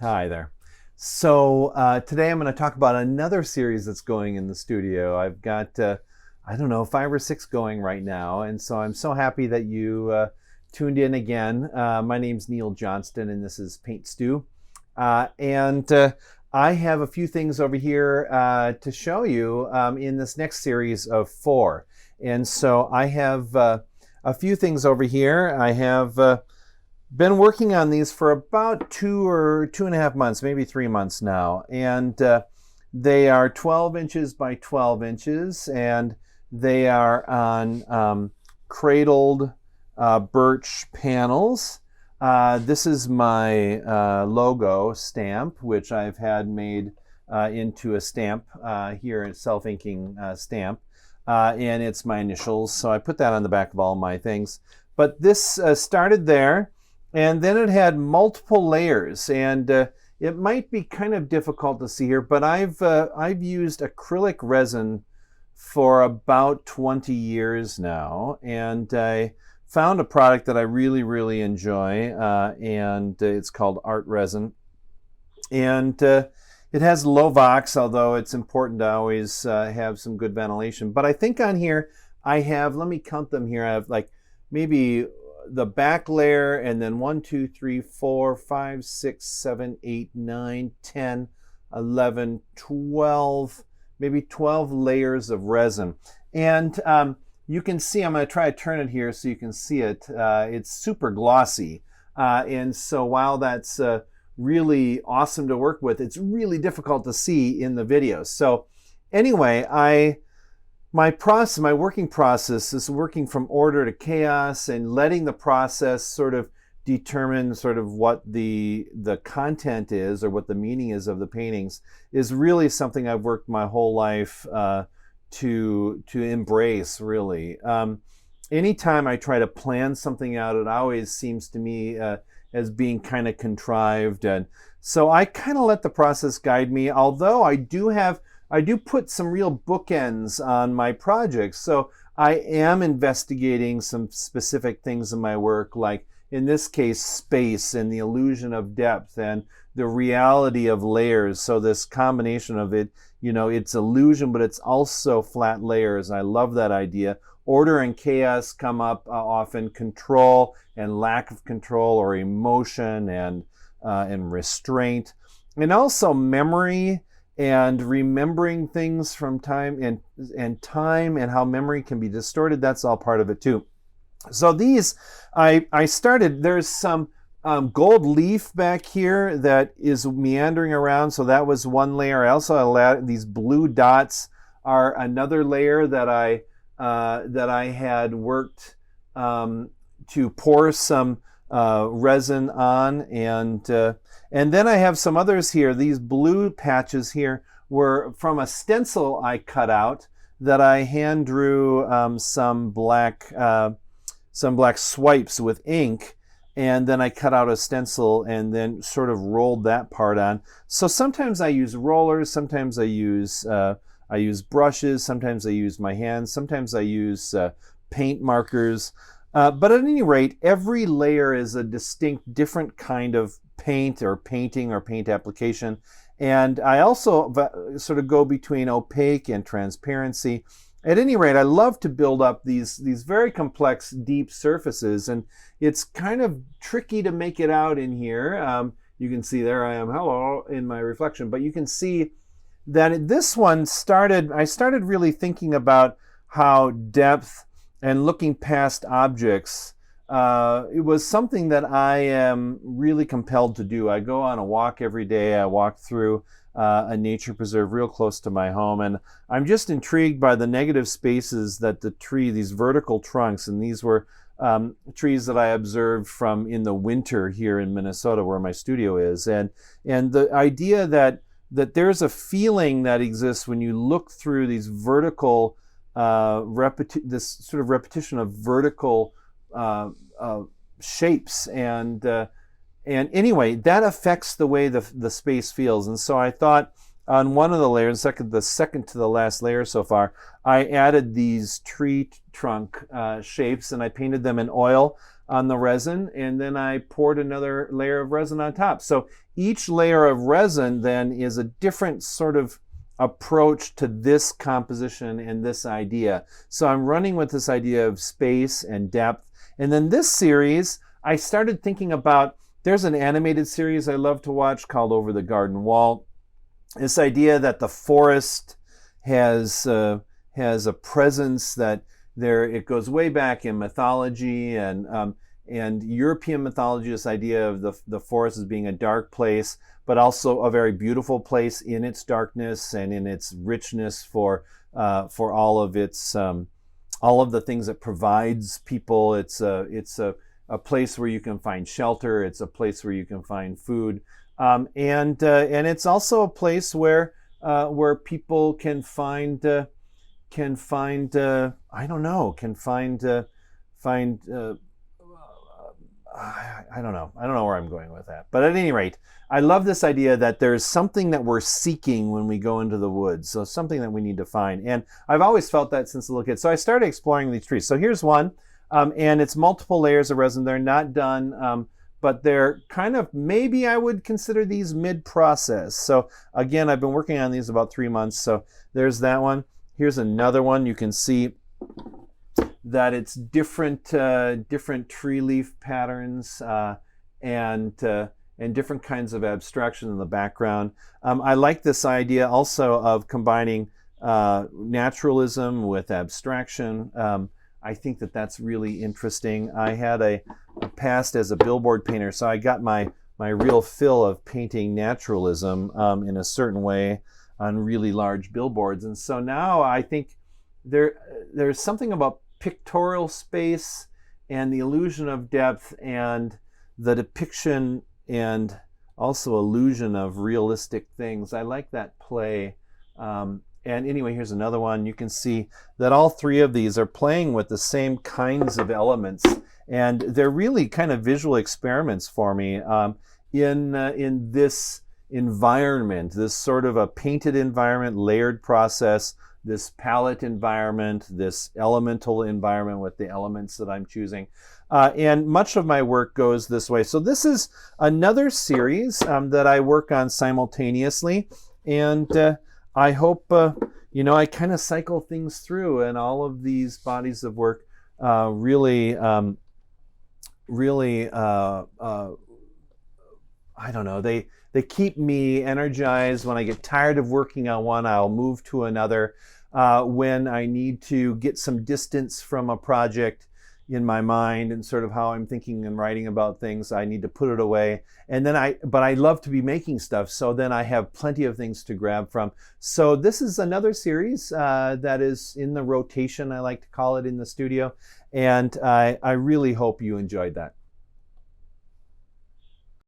Hi there. So today I'm going to talk about another series that's going in the studio. I've got, I don't know, 5 or 6 going right now. And so I'm so happy that you tuned in again. My name's Neil Johnston and this is Paintstew. And I have a few things over here to show you in this next series of 4. And so I have a few things over here. I have been working on these for about 2 or 2.5 months, maybe 3 months now. And they are 12 inches by 12 inches, and they are on cradled birch panels. This is my logo stamp, which I've had made into a stamp here, a self-inking stamp. And it's my initials, so I put that on the back of all my things. But this started there. And then it had multiple layers, and it might be kind of difficult to see here, but I've used acrylic resin for about 20 years now, and I found a product that I really enjoy, and it's called art resin. And it has low Vox, although it's important to always have some good ventilation. But I think on here I have, let me count them here, I have like maybe the back layer, and then 1, 2, 3, 4, 5, 6, 7, 8, 9, 10, 11, 12, maybe 12 layers of resin. And you can see, I'm going to try to turn it here so you can see it. It's super glossy. And so while that's really awesome to work with, it's really difficult to see in the video. So anyway, my working process is working from order to chaos and letting the process sort of determine sort of what the content is or what the meaning is of the paintings is really something I've worked my whole life to embrace, really. Anytime I try to plan something out, it always seems to me as being kind of contrived. And so I kind of let the process guide me, although I do put some real bookends on my projects. So I am investigating some specific things in my work, like in this case, space and the illusion of depth and the reality of layers. So this combination of it, you know, it's illusion, but it's also flat layers. I love that idea. Order and chaos come up often, control and lack of control, or emotion and restraint, and also memory and remembering things from time and how memory can be distorted. That's all part of it too. So these, I started, there's some gold leaf back here that is meandering around. So that was one layer. I also allowed these blue dots are another layer that I had worked to pour some resin on, and then I have some others here. These blue patches here were from a stencil I cut out that I hand drew some black swipes with ink, and then I cut out a stencil and then sort of rolled that part on. So sometimes I use rollers, sometimes I use brushes, sometimes I use my hands, sometimes I use paint markers. But at any rate, every layer is a distinct, different kind of paint or painting or paint application. And I also sort of go between opaque and transparency. At any rate, I love to build up these very complex, deep surfaces. And it's kind of tricky to make it out in here. You can see there I am, hello, in my reflection. But you can see that this one I started really thinking about how depth and looking past objects, it was something that I am really compelled to do. I go on a walk every day. I walk through a nature preserve real close to my home, and I'm just intrigued by the negative spaces that these vertical trunks, and these were trees that I observed from in the winter here in Minnesota where my studio is, and the idea that there's a feeling that exists when you look through these vertical this sort of repetition of vertical shapes, and anyway, that affects the way the space feels. And so I thought on one of the layers, the second to the last layer so far, I added these tree trunk shapes, and I painted them in oil. on the resin, and then I poured another layer of resin on top. So each layer of resin then is a different sort of approach to this composition and this idea. So I'm running with this idea of space and depth. And then this series, I started thinking about, there's an animated series I love to watch called Over the Garden Wall. This idea that the forest has a presence that it goes way back in mythology and European mythology, this idea of the forest as being a dark place, but also a very beautiful place in its darkness and in its richness for all of the things it provides people. It's a place where you can find shelter. It's a place where you can find food, and it's also a place where people can find I don't know where I'm going with that. But at any rate, I love this idea that there's something that we're seeking when we go into the woods. So something that we need to find. And I've always felt that since a little kid. So I started exploring these trees. So here's one, and it's multiple layers of resin. They're not done, but they're kind of, maybe I would consider these mid-process. So again, I've been working on these about 3 months. So there's that one. Here's another one. You can see that it's different tree leaf patterns and different kinds of abstraction in the background. I like this idea also of combining naturalism with abstraction. I think that that's really interesting. I had a past as a billboard painter, so I got my real fill of painting naturalism in a certain way on really large billboards. And so now I think there's something about pictorial space and the illusion of depth and the depiction and also illusion of realistic things. I like that play. And anyway, here's another one. You can see that all three of these are playing with the same kinds of elements, and they're really kind of visual experiments for me in this environment, this sort of a painted environment, layered process, this palette environment, this elemental environment with the elements that I'm choosing. And much of my work goes this way. So this is another series that I work on simultaneously. And I hope, I kind of cycle things through, and all of these bodies of work really, I don't know, they keep me energized. When I get tired of working on one, I'll move to another. When I need to get some distance from a project in my mind and sort of how I'm thinking and writing about things, I need to put it away. And then but I love to be making stuff, so then I have plenty of things to grab from. So this is another series that is in the rotation, I like to call it, in the studio. And I really hope you enjoyed that.